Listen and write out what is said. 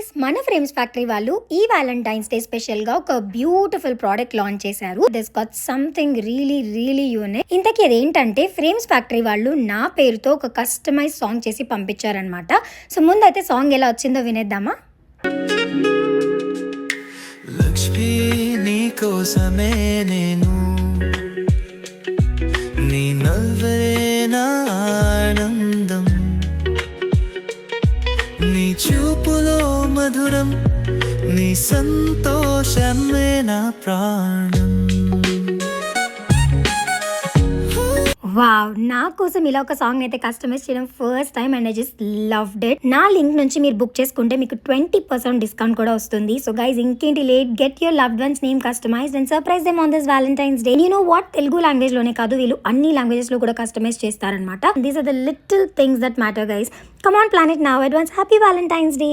Guys, మన frames factory వాళ్ళు ఈ వ్యాలంటైన్స్ డే స్పెషల్ గా ఒక బ్యూటిఫుల్ ప్రోడక్ట్ లాంచ్ చేశారు. This got something really unique. ఇంతకీ అదేంటంటే ఫ్రేమ్స్ ఫ్యాక్టరీ వాళ్ళు నా పేరుతో ఒక కస్టమైజ్ సాంగ్ చేసి పంపించారనమాట. సో ముందైతే సాంగ్ ఎలా వచ్చిందో వినేద్దామా. లక్ష్మీ నీ కోసమే నేను, నీ నవ్వేనా ఆనందం, నీ చూపులో మధురం, నీ సంతోషమే నా ప్రాణం. వావ్, నా కోసం ఇలా ఒక సాంగ్ అయితే కస్టమైజ్ చేయడం first time and I just loved it. నా లింక్ నుంచి మీరు బుక్ చేసుకుంటే మీకు 20% డిస్కౌంట్ కూడా వస్తుంది. సో గైస్, ఇంకేంటి late, get your loved ones name customised and surprise them on this Valentine's Day. You know what, Telugu language లోనే కాదు, వీళ్ళు అన్ని లాంగ్వేజెస్ లో కూడా కస్టమైజ్ చేస్తారనమాట. These are the little things that matter guys. Come on, plan it now. Advance happy Valentine's day.